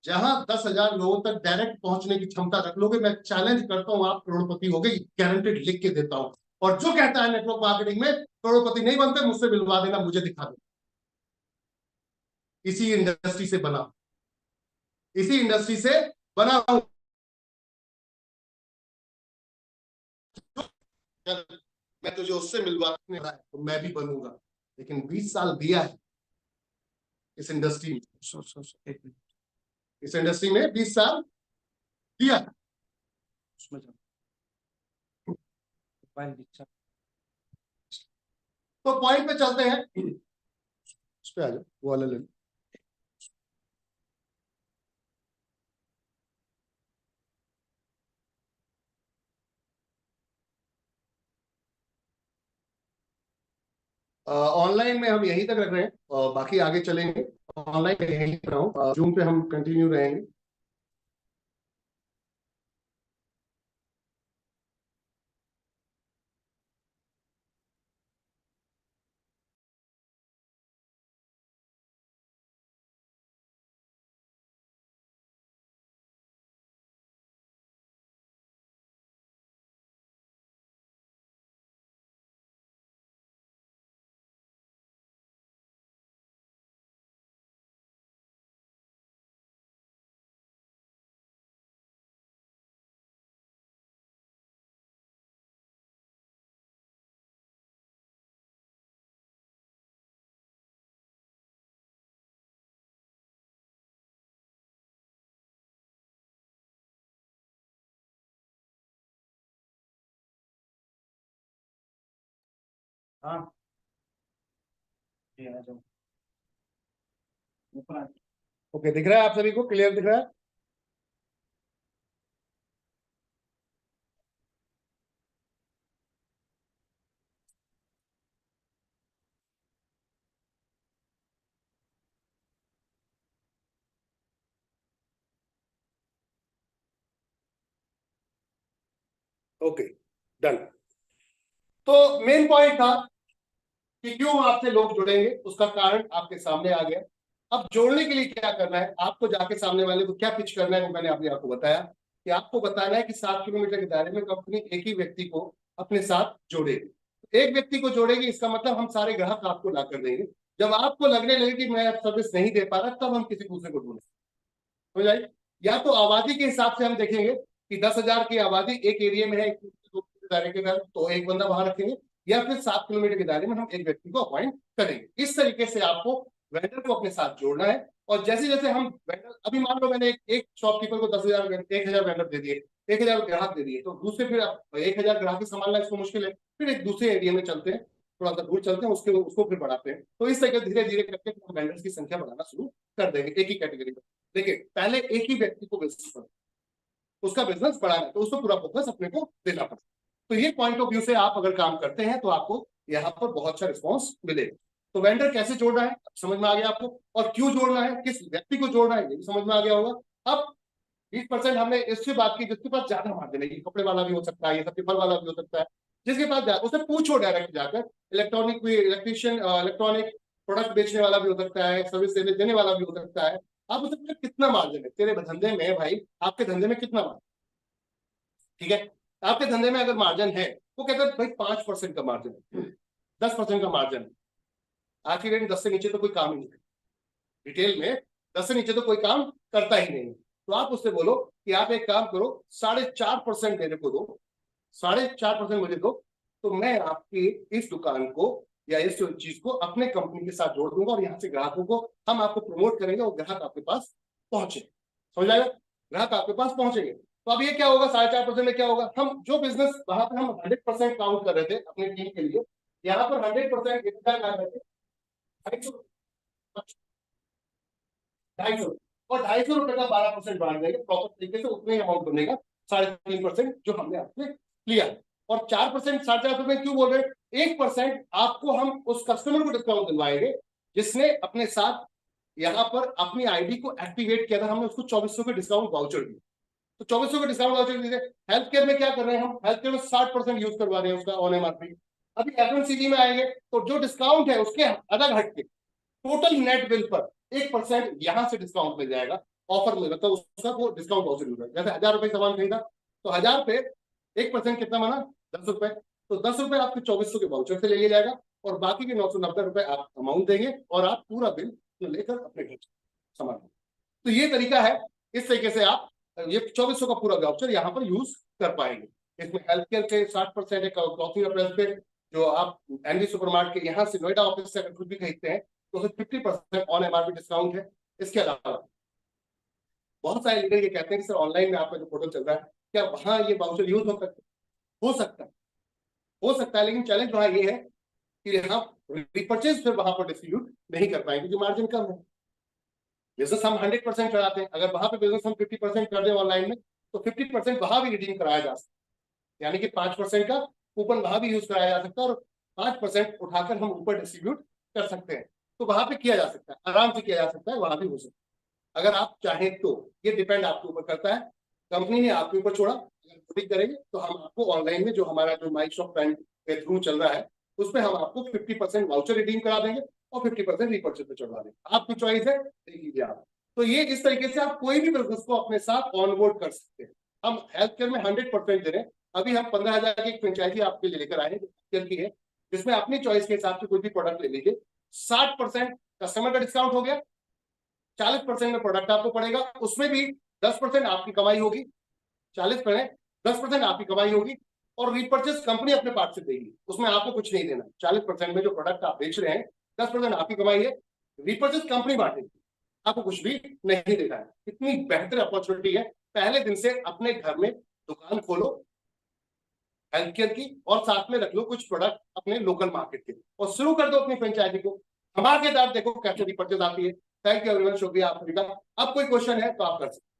जहां 10,000 लोगों तक डायरेक्ट पहुंचने की क्षमता रख लोगे, मैं चैलेंज करता हूं आप करोड़पति हो गए, गारंटेड लिख के देता हूं। और जो कहता है नेटवर्क मार्केटिंग में करोड़पति नहीं बनते, मुझसे मिलवा देना, मुझे दिखा दो। इसी इंडस्ट्री से बना, इसी इंडस्ट्री से बना हूं। मैं तुझे उससे मिलवाने रहा है तो मैं भी बनूंगा, लेकिन 20 साल दिया है इस इंडस्ट्री में, एक मिनट इस इंडस्ट्री में 20 साल दिया है। उसमें जाओ, मोबाइल दिखा। तो पॉइंट पे चलते हैं, उस पे आ जाओ, वो वाला ले लो। ऑनलाइन में हम यहीं तक रख रहे हैं, बाकी आगे चलेंगे। ऑनलाइन में यहीं रख रहा हूँ, जूम पे हम कंटिन्यू रहेंगे। हाँ ये आ जाओ ऊपर आ जाओ। ओके, दिख रहा है आप सभी को? क्लियर दिख रहा है? Okay, done. तो मेन पॉइंट था कि क्यों आपसे लोग जुड़ेंगे, उसका कारण आपके सामने आ गया। अब जोड़ने के लिए क्या करना है, आपको जाके सामने वाले को क्या पिच करना है, वो मैंने अभी आपको बताया कि आपको बताना है कि 7 किलोमीटर के दायरे में कंपनी एक ही व्यक्ति को अपने साथ जोड़ेगी। एक व्यक्ति को जोड़ेगी, इसका मतलब हम सारे ग्राहक आपको ला कर देंगे। जब आपको लगने लगे कि मैं सर्विस नहीं दे पा रहा, तब हम किसी दूसरे को ढूंढेंगे। समझ आई? या तो आबादी के हिसाब से हम देखेंगे कि 10,000 की आबादी एक एरिया में है, एक दायरे के दायरे, तो एक बंदा वहां रखेंगे, या फिर 7 किलोमीटर के दायरे में हम एक व्यक्ति को अपॉइंट करेंगे। इस तरीके से आपको वेंडर को अपने साथ जोड़ना है। और जैसे जैसे हम वेंडर, अभी मान लो मैंने एक शॉपकीपर को 10,000 1,000 वेंडर दे दिए, 1,000 ग्राहक दे दिए, तो दूसरे फिर 1,000 ग्राहक ही संभालना इसको मुश्किल है, फिर एक दूसरे एरिया में चलते हैं, थोड़ा सा दूर चलते हैं, उसको फिर बढ़ाते हैं। तो इस तरीके धीरे धीरे करके हम वेंडर्स की संख्या बढ़ाना शुरू कर देंगे एक ही कैटेगरी में। देखिए, पहले एक ही व्यक्ति को बिजनेस करना, उसका बिजनेस बढ़ाना है, तो उसको पूरा फोकस अपने को देना पड़ता है। तो ये पॉइंट ऑफ व्यू से आप अगर काम करते हैं तो आपको यहाँ पर बहुत अच्छा रिस्पॉन्स मिलेगा। तो वेंडर कैसे जोड़ना है समझ में आ गया आपको, और क्यों जोड़ना है, किस व्यक्ति को जोड़ना है, ये भी समझ में आ गया होगा। अब 20% हमने इससे बात की जिसके पास ज्यादा मार्जिन है, ये कपड़े वाला भी हो सकता है, ये सब पेपर वाला भी हो सकता है, जिसके पास उससे पूछो डायरेक्ट जाकर। इलेक्ट्रॉनिक इलेक्ट्रॉनिक प्रोडक्ट बेचने वाला भी हो सकता है, सर्विस देने वाला भी हो सकता है। आप उससे पूछो कितना मार्जिन है तेरे धंधे में, भाई आपके धंधे में कितना मार्जिन, ठीक है? आपके धंधे में अगर मार्जिन है, वो कहता है भाई 5% का मार्जिन है, 10% का मार्जिन है। आज की डेट 10 से नीचे तो कोई काम ही नहीं है रिटेल में, 10 से नीचे तो कोई काम करता ही नहीं है। तो आप उससे बोलो कि आप एक काम करो, 4.5% मेरे को दो, 4.5% मुझे दो, तो मैं आपकी इस दुकान को या इस चीज को अपने कंपनी के साथ जोड़ दूंगा, और यहाँ से ग्राहकों को हम आपको प्रमोट करेंगे और ग्राहक आपके पास पहुंचे। समझ आएगा? ग्राहक आपके पास पहुंचेंगे। तो अब ये क्या होगा, 4.5% में क्या होगा, हम जो बिजनेस वहां पर हम 100% काउंट कर रहे थे अपनी टीम के लिए, यहाँ पर 100% इतना कर रहे थे 250 और 250 रुपए का 12% बांट देंगे प्रॉपर तरीके से, उतने अमाउंट बनेगा 3.5% जो हमने आपसे लिया। और 4%, 4.5% क्यों बोल रहे हैं, 1% आपको हम उस कस्टमर को डिस्काउंट दिलवाएंगे जिसने अपने साथ यहाँ पर अपनी आईडी को एक्टिवेट किया था, हमने उसको 2400 के डिस्काउंट वाउचर दिए। तो 2400 के डिस्काउंट वाउचर दिए। हेल्थ केयर में क्या कर रहे हैं, हम हेल्थ केयर में 60% यूज करवा रहे हैं उसका ऑन एमआरपी। अभी एफएमसीजी में आएंगे तो जो डिस्काउंट है उसके अलग हटके टोटल नेट बिल पर 1% यहां से डिस्काउंट मिल जाएगा, ऑफर मिल, तो उसका वो डिस्काउंट वाउचर मिल जाएगा। जैसे 1,000 रुपए सामान खरीदा तो 1,000 पे 1% कितना बना, 10 रुपए, तो 10 रुपए आपके 2,400 के वाउचर से ले लिया जाएगा, और बाकी के 990 रुपए आप अमाउंट देंगे और आप पूरा बिल लेकर अपने घर सामान। तो ये तरीका है, इस तरीके से आप ये 2,400 का पूरा वाउचर यहाँ पर यूज कर पाएंगे। इसमें हेल्थ केयर के 60% है, क्लॉथिंग अप्रेस पे जो आप एनडी सुपरमार्ट के यहाँ से नोएडा ऑफिस से अगर कुछ भी खरीदते हैं तो उसमें 50% ऑन एमआरपी डिस्काउंट है। इसके अलावा बहुत सारे लीडर ये कहते हैं कि सर ऑनलाइन में आपका जो पोर्टल चल रहा है, क्या वहां ये वाउचर यूज हो सकता है? हो सकता है, हो सकता है, लेकिन चैलेंज वहां ये है कि हम रिपर्चेज फिर वहां पर डिस्ट्रीब्यूट नहीं कर पाएंगे क्योंकि मार्जिन कम है। बिजनेस हम 100% कराते हैं, अगर वहां पे बिजनेस हम 50% कर दें ऑनलाइन में, तो 50% वहां भी रिडीम कराया जा सकता है, यानी कि 5% का कूपन वहां भी यूज कराया जा सकता है, और 5% उठाकर हम ऊपर डिस्ट्रीब्यूट कर सकते हैं। तो वहां पे किया जा सकता है, आराम से किया जा सकता है, वहां भी हो सकता है अगर आप चाहें तो। ये डिपेंड आपके ऊपर करता है, कंपनी ने आपके ऊपर छोड़ा, अगर खुद करेंगे तो हम आपको ऑनलाइन में जो हमारा जो माई शॉप ब्रांड के थ्रू चल रहा है उसमें हम आपको 50% वाउचर रिडीम करा देंगे और 50% रीपर्चेज पे चढ़वा देंगे। आपकी चॉइस है, देख लीजिए आप। तो ये इस तरीके से आप कोई भी बिजनेस को अपने साथ ऑनबोर्ड कर सकते हैं। हम हेल्थ केयर में 100% दे रहे हैं। अभी हम 15,000 की फ्रेंचाइजी आपके लिए लेकर आए हैं हेल्थ की है, जिसमें अपनी चॉइस के हिसाब से कोई भी प्रोडक्ट ले लीजिए। 60% कस्टमर का डिस्काउंट हो गया, 40% में प्रोडक्ट आपको पड़ेगा, उसमें भी 10% आपकी कमाई होगी, 40% 10% आपकी कमाई होगी, और रीपर्चेस कंपनी अपने पार्ट से देगी, उसमें आपको कुछ नहीं देना। 40% में जो प्रोडक्ट आप बेच रहे हैं, 10% आपकी कमाई है, रीपर्चेस कंपनी बांटेगी, आपको कुछ भी नहीं देना है। इतनी बेहतर अपॉर्चुनिटी है, पहले दिन से अपने घर में दुकान खोलो, हेल्थ केयर की, और साथ में रख लो कुछ प्रोडक्ट अपने लोकल मार्केट के, और शुरू कर दो अपनी फ्रेंचाइजी को। धमाकेदार देखो कैसे रिपर्चेज आती है। थैंक यू एवरीवन, शुक्रिया आप सभी का। अब कोई क्वेश्चन है तो आप कर सकते।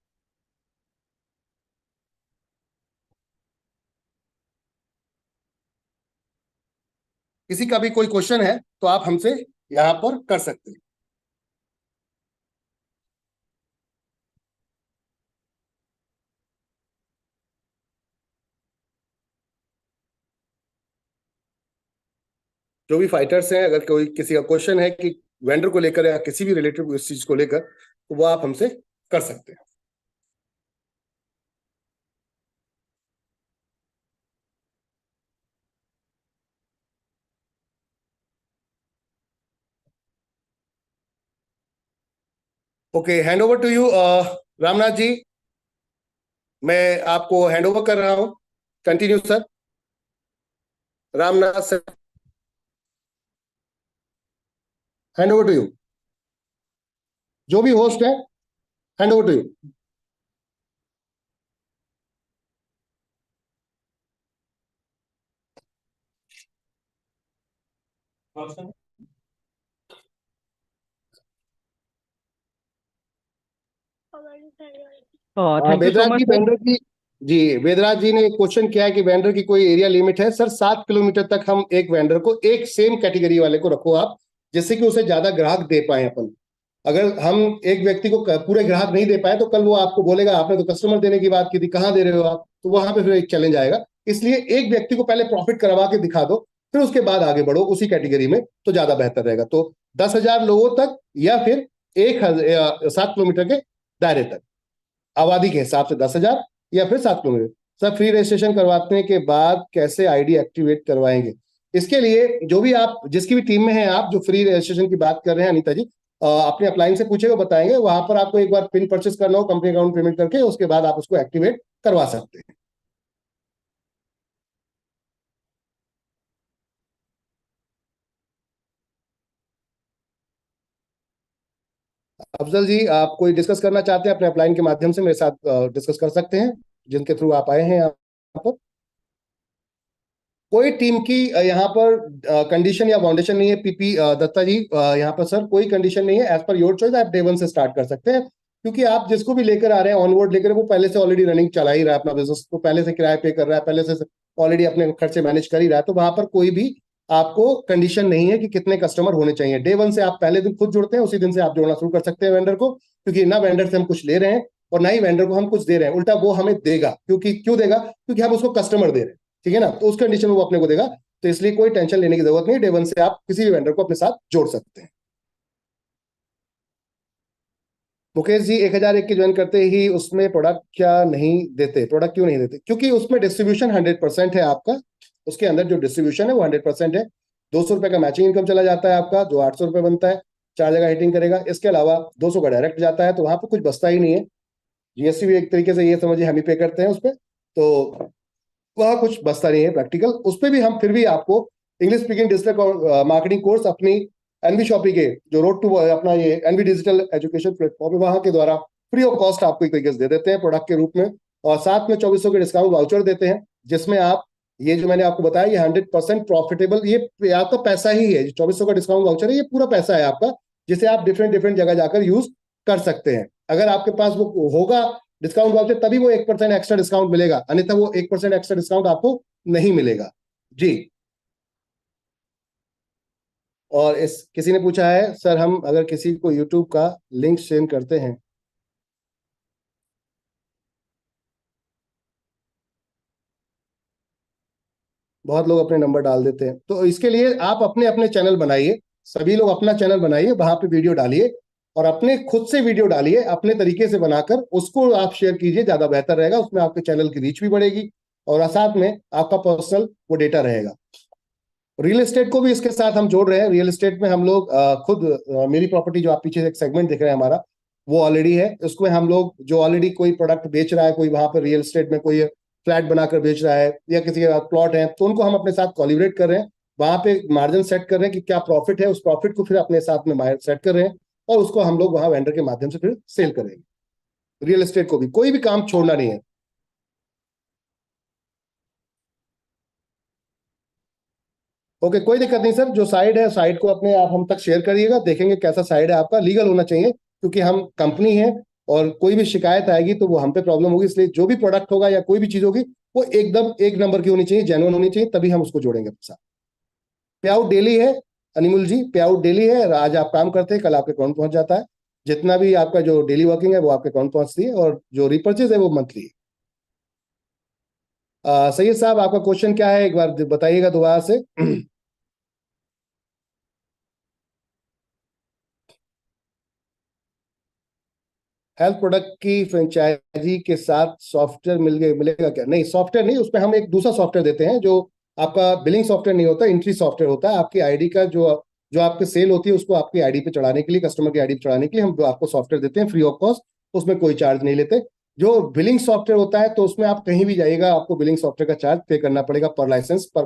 किसी का भी कोई क्वेश्चन है तो आप हमसे यहाँ पर कर सकते हैं। जो भी फाइटर्स हैं, अगर कोई किसी का क्वेश्चन है कि वेंडर को लेकर या किसी भी रिलेटेड इस चीज को लेकर, तो वो आप हमसे कर सकते हैं। Okay, hand over to you Ramnath ji. मैं आपको हैंड ओवर कर रहा हूं। Continue sir. Ramnath sir, hand over to you. जो भी होस्ट है, hand over to you. Thank you so Vedraj much ji, sir. Vendor की, जी वेदराज जी ने क्वेश्चन किया है कि वेंडर की कोई एरिया लिमिट है। सर 7 किलोमीटर तक हम एक वेंडर को, एक सेम कैटेगरी वाले को रखो आप, जिससे कि उसे ज्यादा ग्राहक दे पाए अपन। अगर हम एक व्यक्ति को पूरे ग्राहक नहीं दे पाए तो कल वो आपको बोलेगा आपने तो कस्टमर देने की बात की थी, कहाँ दे रहे हो आप, तो वहां पे फिर एक चैलेंज आएगा। इसलिए एक व्यक्ति को पहले प्रॉफिट करवा के दिखा दो, फिर उसके बाद आगे बढ़ो उसी कैटेगरी में, तो ज्यादा बेहतर रहेगा। तो 10,000 लोगों तक, या फिर 7 किलोमीटर के दायरे तक, आबादी के हिसाब से 10,000 या फिर 7 किलोमीटर। सर फ्री रजिस्ट्रेशन करवाने के बाद कैसे आईडी एक्टिवेट करवाएंगे? इसके लिए जो भी आप, जिसकी भी टीम में है आप, जो फ्री रजिस्ट्रेशन की बात कर रहे हैं अनीता जी, अपने अपलाइन से पूछेगा, बताएंगे। वहां पर आपको एक बार पिन परचेस करना हो, कंपनी अकाउंट पेमेंट करके, उसके बाद आप उसको एक्टिवेट करवा सकते हैं। अफजल जी, आप कोई डिस्कस करना चाहते हैं अपने अपलाइन के माध्यम से मेरे साथ डिस्कस कर सकते हैं, जिनके थ्रू आप आए हैं यहाँ पर। कोई टीम की यहाँ पर कंडीशन या फाउंडेशन नहीं है। पीपी दत्ता जी, यहाँ पर सर कोई कंडीशन नहीं है। एज पर योर चॉइस आप डे वन से स्टार्ट कर सकते हैं, क्योंकि आप जिसको भी लेकर आ रहे हैं ऑनबोर्ड लेकर, वो पहले से ऑलरेडी रनिंग चला ही रहा है अपना बिजनेस, तो पहले से किराया पे कर रहा है, पहले से ऑलरेडी अपने खर्चे मैनेज कर ही रहा है। तो वहां पर कोई भी आपको कंडीशन नहीं है कि कितने कस्टमर होने चाहिए। डे वन से आप पहले दिन खुद जुड़ते हैं, उसी दिन से आप जोड़ना शुरू कर सकते हैं वेंडर को, क्योंकि ना वेंडर से हम कुछ ले रहे हैं और ना ही वेंडर को हम कुछ दे रहे हैं। उल्टा वो हमें देगा, क्योंकि क्यों देगा, क्योंकि हम उसको कस्टमर दे रहे हैं, ठीक है ना। तो उस कंडीशन में वो अपने को देगा। तो इसलिए कोई टेंशन लेने की जरूरत नहीं, डे वन से आप किसी भी वेंडर को अपने साथ जोड़ सकते हैं। मुकेश जी, 1,001 की ज्वाइन करते ही उसमें प्रोडक्ट क्या नहीं देते? प्रोडक्ट क्यों नहीं देते? क्योंकि उसमें डिस्ट्रीब्यूशन 100% है आपका। उसके अंदर जो डिस्ट्रीब्यूशन है वो 100% है। 200 रुपए का मैचिंग इनकम चला जाता है आपका, जो 800 रुपए बनता है, 4 जगह हिटिंग करेगा। इसके अलावा 200 का डायरेक्ट जाता है, तो वहां पर कुछ बचता ही नहीं है। जीएसटी भी एक तरीके से ये समझिए हम ही पे करते हैं उस पर, तो वहां कुछ बचता नहीं है प्रैक्टिकल। उस पर भी हम फिर भी आपको English speaking digital marketing course अपनी एनवी शॉपी के जो रोड टू अपना ये एनवी डिजिटल एजुकेशन प्लेटफॉर्म है, वहां के द्वारा फ्री ऑफ कॉस्ट आपको एक तरीके से दे देते हैं प्रोडक्ट के रूप में। और साथ में 2400 के डिस्काउंट वाउचर देते हैं, जिसमें आप, ये जो मैंने आपको बताया, ये 100% प्रॉफिटेबल, ये आपका पैसा ही है। 2400 का डिस्काउंट वाउचर है, ये पूरा पैसा है आपका, जिसे आप डिफरेंट डिफरेंट जगह जाकर यूज कर सकते हैं। अगर आपके पास वो होगा डिस्काउंट वाउचर, तभी वो 1% एक्स्ट्रा डिस्काउंट मिलेगा, अन्यथा वो 1% एक्स्ट्रा डिस्काउंट आपको नहीं मिलेगा जी। और इस किसी ने पूछा है सर, हम अगर किसी को यूट्यूब का लिंक सेंड करते हैं, बहुत लोग अपने नंबर डाल देते हैं, तो इसके लिए आप अपने अपने चैनल बनाइए। सभी लोग अपना चैनल बनाइए, वहां पे वीडियो डालिए, और अपने खुद से वीडियो डालिए, अपने तरीके से बनाकर उसको आप शेयर कीजिए, ज्यादा बेहतर रहेगा। उसमें आपके चैनल की रीच भी बढ़ेगी, और साथ में आपका पर्सनल वो डेटा रहेगा। रियल एस्टेट को भी इसके साथ हम जोड़ रहे हैं। रियल एस्टेट में हम लोग खुद मेरी प्रॉपर्टी, जो आप पीछे एक सेगमेंट देख रहे हैं हमारा, वो ऑलरेडी है। उसमें हम लोग जो ऑलरेडी कोई प्रोडक्ट बेच रहा है, कोई वहां पर रियल एस्टेट में कोई फ्लैट बनाकर बेच रहा है, या किसी के प्लॉट है, तो उनको हम अपने साथ कोलिब्रेट कर रहे हैं। वहां पे मार्जिन सेट कर रहे हैं कि क्या प्रॉफिट है, उस प्रॉफिट को फिर अपने साथ में सेट कर रहे हैं, और उसको हम लोग वहां वेंडर के माध्यम से फिर सेल करेंगे। रियल एस्टेट को भी कोई भी काम छोड़ना नहीं है। ओके, कोई दिक्कत नहीं सर। जो साइड है, साइड को अपने आप हम तक शेयर करिएगा, देखेंगे कैसा साइड है आपका। लीगल होना चाहिए, क्योंकि हम कंपनी है और कोई भी शिकायत आएगी तो वो हम पे प्रॉब्लम होगी। इसलिए जो भी प्रोडक्ट होगा या कोई भी चीज होगी वो एकदम एक नंबर की होनी चाहिए, जेन्युइन होनी चाहिए, तभी हम उसको जोड़ेंगे अपने साथ। पे आउट डेली है अनिमुल जी, पे आउट डेली है। आज आप काम करते हैं, कल आपके अकाउंट पहुंच जाता है। जितना भी आपका जो डेली वर्किंग है वो आपके अकाउंट पहुंचती है, और जो रिपर्चेज है वो मंथली है। सैयद साहब, आपका क्वेश्चन क्या है, एक बार बताइएगा दोबारा से। हेल्थ प्रोडक्ट की फ्रेंचाइजी के साथ सॉफ्टवेयर मिलेगा क्या? नहीं, सॉफ्टवेयर नहीं, उसमें हम एक दूसरा सॉफ्टवेयर देते हैं जो आपका बिलिंग सॉफ्टवेयर नहीं होता, एंट्री सॉफ्टवेयर होता है। आपकी आईडी का जो जो आपकी सेल होती है उसको आपकी आईडी पे चढ़ाने के लिए, कस्टमर की आईडी पे चढ़ाने के लिए हम आपको सॉफ्टवेयर देते हैं फ्री ऑफ कॉस्ट। उसमें कोई चार्ज नहीं लेते। जो बिलिंग सॉफ्टवेयर होता है तो उसमें आप कहीं भी जाइएगा, आपको बिलिंग सॉफ्टवेयर का चार्ज पे करना पड़ेगा, पर लाइसेंस, पर